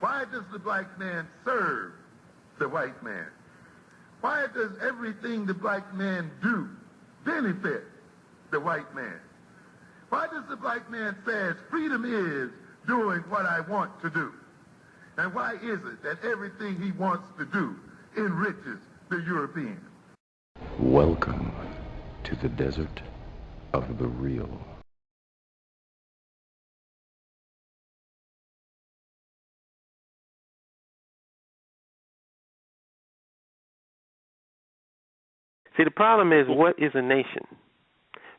Why does the black man serve the white man? Why does everything the black man do benefit the white man? Why does the black man say freedom is doing what I want to do? And why is it that everything he wants to do enriches the European? Welcome to the desert of the real. See, the problem is, what is a nation?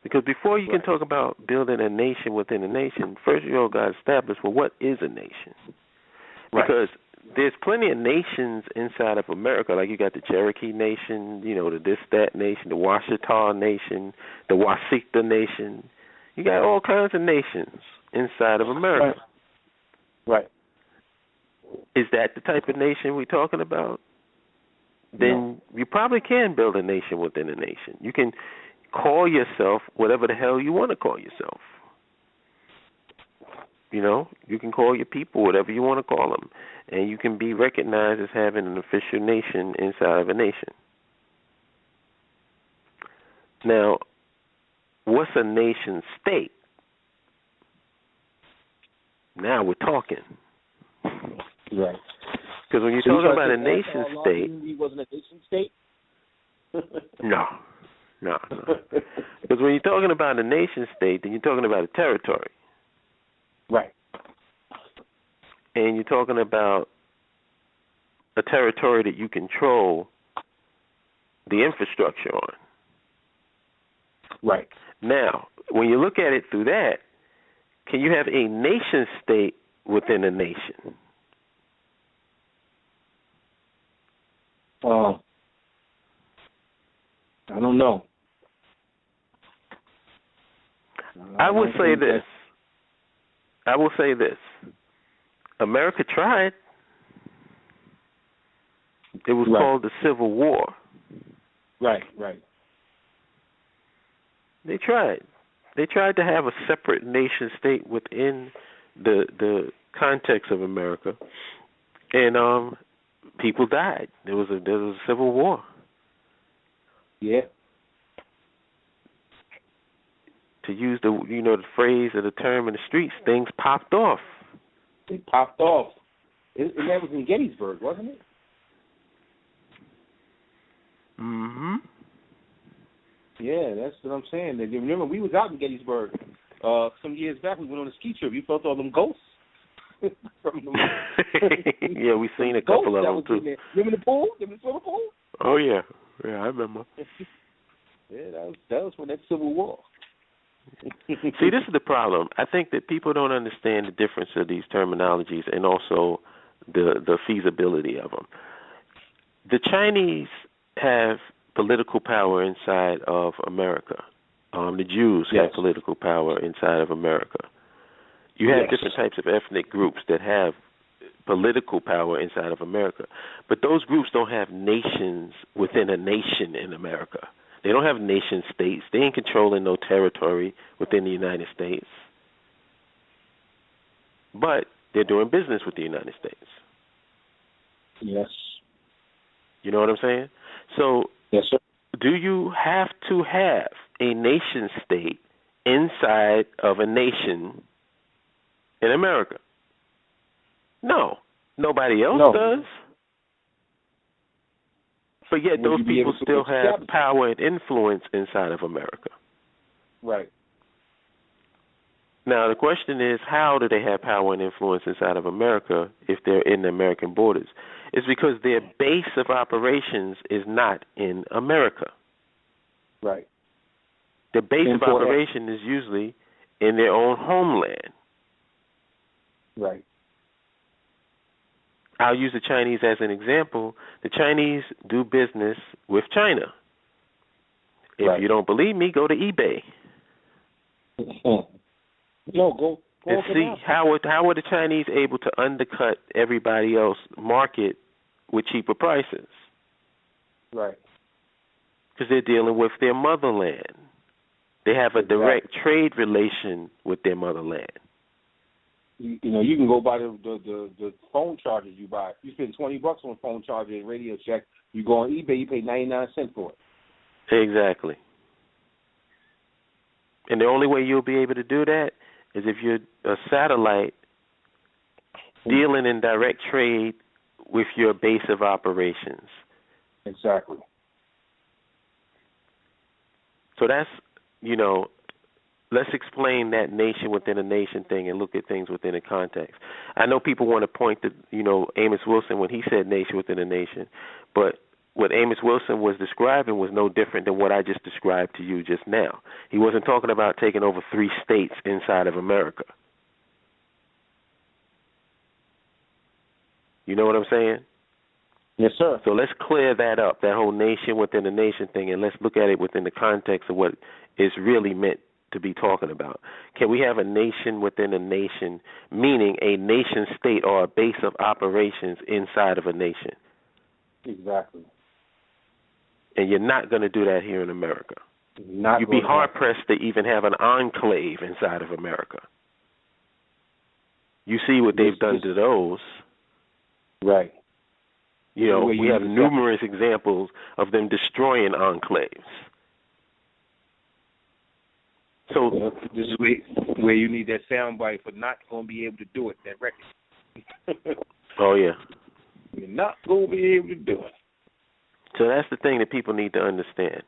Because before you can talk about building a nation within a nation, first you all got to establish, well, what is a nation? Because there's plenty of nations inside of America. Like you got the Cherokee Nation, you know, the this, that nation, the Washita Nation, the Wasikta Nation. You got all kinds of nations inside of America. Right. Is that the type of nation we're talking about? Then you probably can build a nation within a nation. You can call yourself whatever the hell you want to call yourself. You know, you can call your people whatever you want to call them, and you can be recognized as having an official nation inside of a nation. Now, what's a nation state? Now we're talking. Right. Because when you're talking about a nation state, he wasn't a nation state. no. Because when you're talking about a nation state, then you're talking about a territory. Right. And you're talking about a territory that you control the infrastructure on. Right. Now, when you look at it through that, can you have a nation state within a nation? I don't know. I will say this. America tried. It was called the Civil War. Right. They tried. They tried to have a separate nation state within the context of America, and people died. There was a civil war. Yeah. To use the phrase or the term in the streets, things popped off. They popped off. And that was in Gettysburg, wasn't it? Mm-hmm. Yeah, that's what I'm saying. Remember, we was out in Gettysburg some years back. We went on a ski trip. You felt all them ghosts. Yeah, we seen a couple of them, too. Remember the pool? Remember the swimming pool? Oh, yeah. Yeah, I remember. Yeah, that was from that Civil War. See, this is the problem. I think that people don't understand the difference of these terminologies and also the feasibility of them. The Chinese have political power inside of America. The Jews have political power inside of America. You have different types of ethnic groups that have political power inside of America. But those groups don't have nations within a nation in America. They don't have nation states. They ain't controlling no territory within the United States. But they're doing business with the United States. Yes. You know what I'm saying? So, yes, sir. Do you have to have a nation state inside of a nation in America? No. Nobody else does. But yet those people still have power and influence inside of America. Right. Now, the question is, how do they have power and influence inside of America if they're in the American borders? It's because their base of operations is not in America. Right. The base of operation is usually in their own homeland. Right. I'll use the Chinese as an example. The Chinese do business with China. If you don't believe me, go to eBay. No, go and see how are the Chinese able to undercut everybody else market with cheaper prices? Right. Because they're dealing with their motherland. They have a direct trade relation with their motherland. You know, you can go buy the phone chargers you buy. You spend $20 on a phone charger and Radio Shack. You go on eBay, you pay 99 cents for it. Exactly. And the only way you'll be able to do that is if you're a satellite dealing in direct trade with your base of operations. Exactly. So that's, you know, let's explain that nation within a nation thing and look at things within a context. I know people want to point to, you know, Amos Wilson when he said nation within a nation, but what Amos Wilson was describing was no different than what I just described to you just now. He wasn't talking about taking over 3 states inside of America. You know what I'm saying? Yes, sir. So let's clear that up, that whole nation within a nation thing, and let's look at it within the context of what it's really meant to be talking about. Can we have a nation within a nation, meaning a nation state or a base of operations inside of a nation? Exactly. And you're not going to do that here in America. You'd be hard-pressed to even have an enclave inside of America. You see what they've done to those. Right. You know, we have numerous examples of them destroying enclaves. So this is where you need that soundbite for not going to be able to do it, that record. Oh, yeah. You're not going to be able to do it. So that's the thing that people need to understand.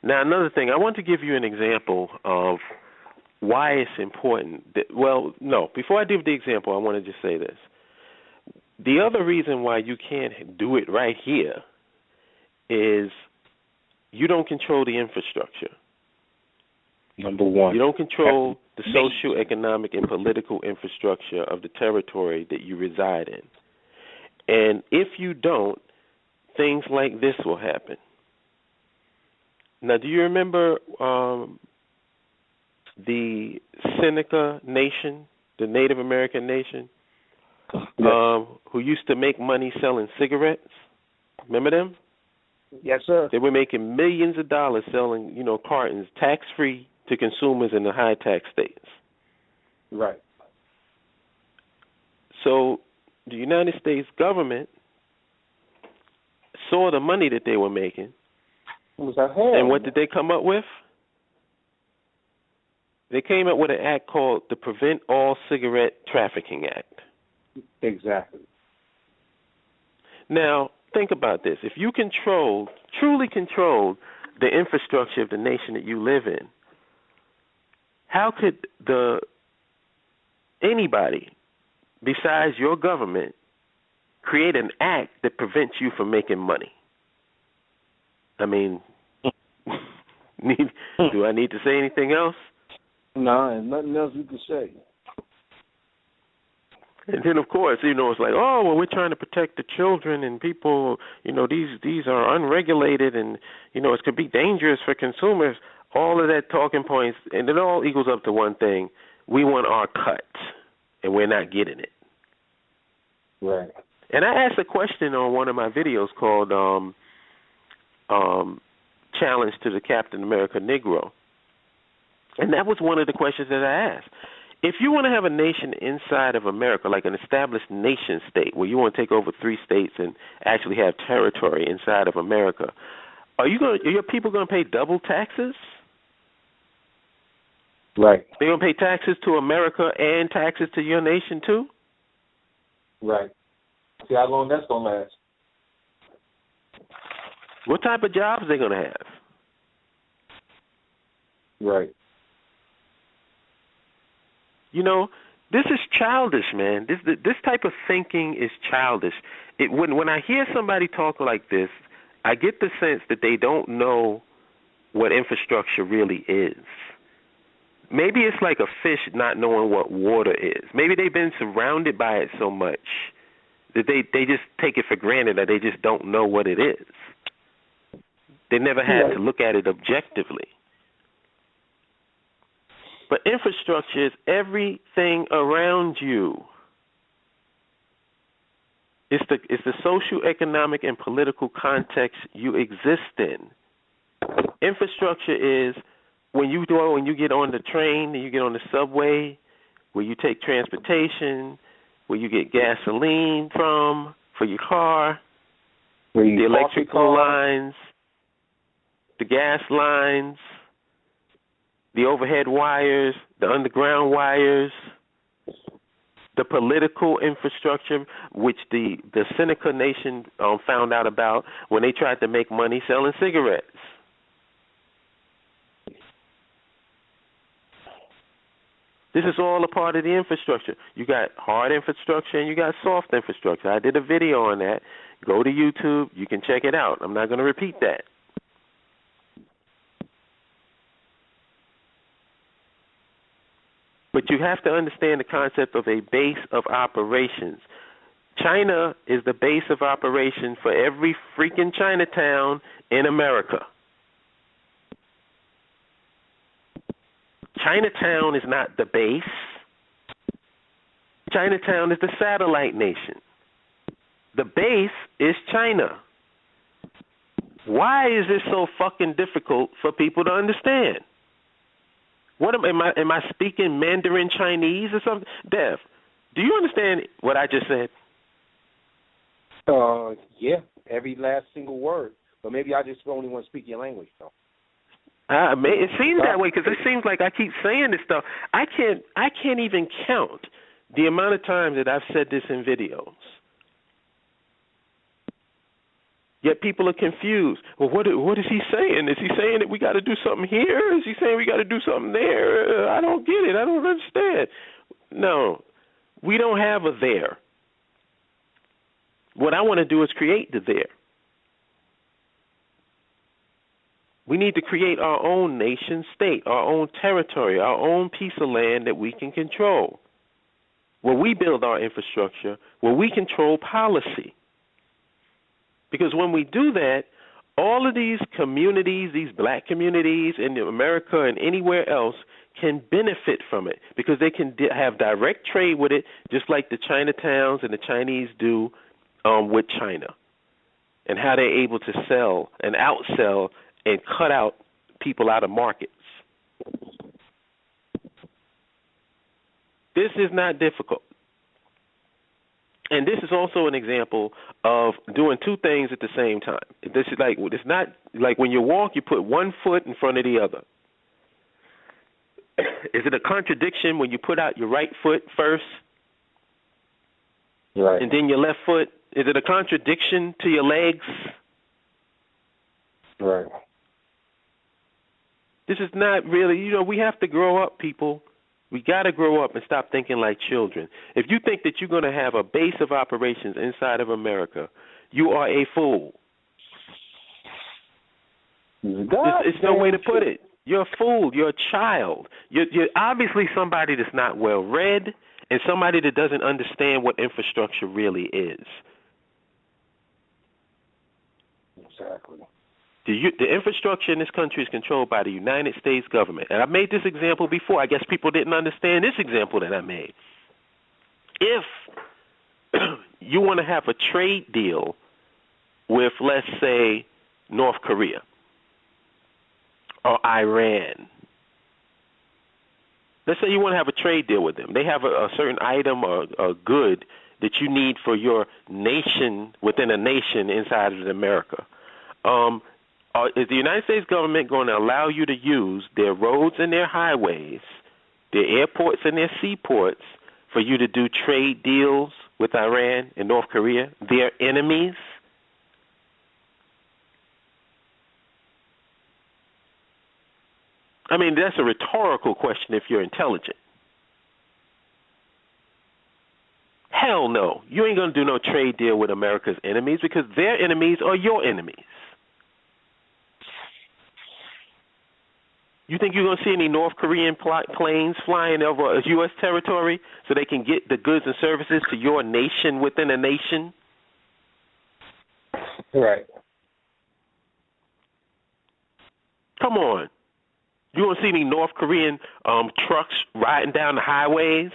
Now, another thing, I want to give you an example of why it's important. Well, no, before I give the example, I want to just say this. The other reason why you can't do it right here is you don't control the infrastructure. Number one. You don't control the social, economic, and political infrastructure of the territory that you reside in. And if you don't, things like this will happen. Now, do you remember the Seneca Nation, the Native American nation, who used to make money selling cigarettes? Remember them? Yes, sir. They were making millions of dollars selling, you know, cartons tax-free to consumers in the high-tax states. Right. So the United States government saw the money that they were making, and what did they come up with? They came up with an act called the Prevent All Cigarette Trafficking Act. Exactly. Now, think about this. If you truly controlled the infrastructure of the nation that you live in, how could anybody besides your government create an act that prevents you from making money? I mean, do I need to say anything else? No, there's nothing else you can say. And then, of course, you know, it's like, oh, well, we're trying to protect the children and people, you know, these are unregulated and, you know, it could be dangerous for consumers. All of that talking points, and it all equals up to one thing. We want our cut, and we're not getting it. Right. And I asked a question on one of my videos called Challenge to the Captain America Negro. And that was one of the questions that I asked. If you want to have a nation inside of America, like an established nation state, where you want to take over 3 states and actually have territory inside of America, are your people going to pay double taxes? Right. They're going to pay taxes to America and taxes to your nation too? Right. See how long that's going to last. What type of jobs are they going to have? Right. You know, this is childish, man. This type of thinking is childish. When I hear somebody talk like this, I get the sense that they don't know what infrastructure really is. Maybe it's like a fish not knowing what water is. Maybe they've been surrounded by it so much that they just take it for granted, that they just don't know what it is. They never had to look at it objectively. But infrastructure is everything around you. It's the social, economic, and political context you exist in. Infrastructure is when you get on the train and you get on the subway, where you take transportation, where you get gasoline from for your car, the electrical lines, the gas lines, the overhead wires, the underground wires, the political infrastructure, which the Seneca Nation found out about when they tried to make money selling cigarettes. This is all a part of the infrastructure. You got hard infrastructure and you got soft infrastructure. I did a video on that. Go to YouTube. You can check it out. I'm not going to repeat that. But you have to understand the concept of a base of operations. China is the base of operation for every freaking Chinatown in America. Chinatown is not the base. Chinatown is the satellite nation. The base is China. Why is this so fucking difficult for people to understand? What am I speaking Mandarin Chinese or something? Dev, do you understand what I just said? Yeah, every last single word. But maybe I just only want to speak your language, though. It seems that way because it seems like I keep saying this stuff. I can't even count the amount of times that I've said this in videos. Yet people are confused. Well, what is he saying? Is he saying that we got to do something here? Is he saying we got to do something there? I don't get it. I don't understand. No, we don't have a there. What I want to do is create the there. We need to create our own nation state, our own territory, our own piece of land that we can control, where we build our infrastructure, where we control policy. Because when we do that, all of these communities, these black communities in America and anywhere else can benefit from it because they can have direct trade with it, just like the Chinatowns and the Chinese do with China, and how they're able to sell and outsell and cut out people out of markets. This is not difficult. And this is also an example of doing two things at the same time. This is like, it's not like when you walk, you put one foot in front of the other. Is it a contradiction when you put out your right foot first, right, and then your left foot? Is it a contradiction to your legs? Right. This is not really, we have to grow up, people. We got to grow up and stop thinking like children. If you think that you're going to have a base of operations inside of America, you are a fool. It's no way to put it. You're a fool. You're a child. You're obviously somebody that's not well read and somebody that doesn't understand what infrastructure really is. Exactly. The infrastructure in this country is controlled by the United States government. And I made this example before. I guess people didn't understand this example that I made. If you want to have a trade deal with, let's say, North Korea or Iran, let's say you want to have a trade deal with them. They have a certain item or a good that you need for your nation within a nation inside of America. Is the United States government going to allow you to use their roads and their highways, their airports and their seaports for you to do trade deals with Iran and North Korea, their enemies? I mean, that's a rhetorical question if you're intelligent. Hell no. You ain't going to do no trade deal with America's enemies because their enemies are your enemies. You think you're going to see any North Korean planes flying over U.S. territory so they can get the goods and services to your nation within a nation? Right. Come on. You won't see any North Korean trucks riding down the highways?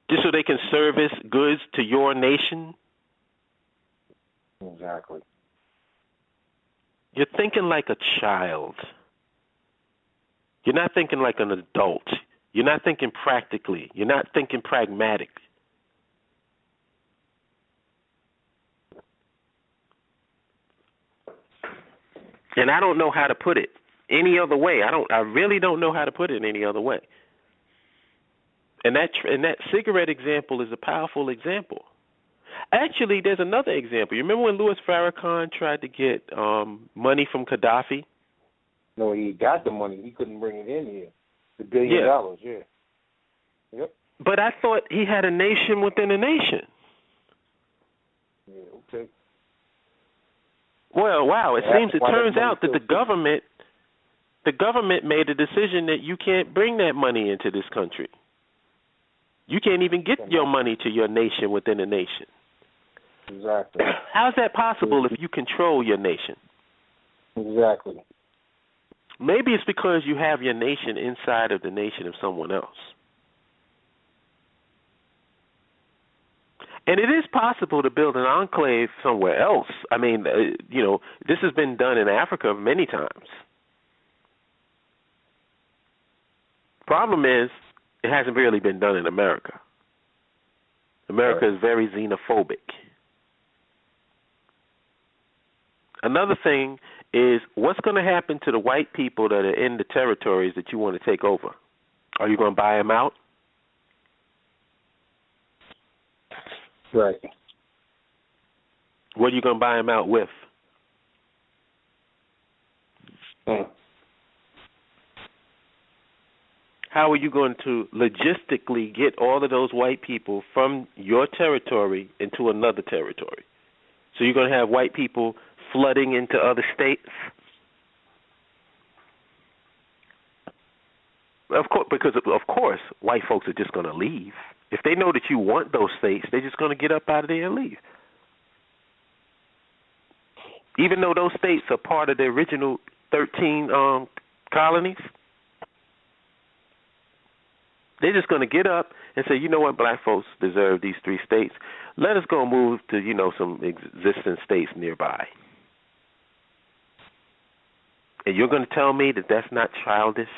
Just so they can service goods to your nation? Exactly. You're thinking like a child. You're not thinking like an adult. You're not thinking practically. You're not thinking pragmatic. And I don't know how to put it any other way. I really don't know how to put it any other way. And that cigarette example is a powerful example. Actually, there's another example. You remember when Louis Farrakhan tried to get money from Gaddafi? No, he got the money. He couldn't bring it in here. The $1 billion, yeah. Yep. But I thought he had a nation within a nation. Yeah, okay. Well, wow, it turns out that the government made a decision that you can't bring that money into this country. You can't even get your money to your nation within a nation. Exactly. How is that possible if you control your nation? Exactly. Maybe it's because you have your nation inside of the nation of someone else. And it is possible to build an enclave somewhere else. I mean, this has been done in Africa many times. Problem is, it hasn't really been done in America. America is very xenophobic. Another thing is, what's going to happen to the white people that are in the territories that you want to take over? Are you going to buy them out? Right. What are you going to buy them out with? How are you going to logistically get all of those white people from your territory into another territory? So you're going to have white people flooding into other states? Of course, because of course, white folks are just going to leave. If they know that you want those states, they're just going to get up out of there and leave. Even though those states are part of the original 13 colonies, they're just going to get up and say, you know what, black folks deserve these 3 states. Let us go move to, some existing states nearby. And you're going to tell me that that's not childish?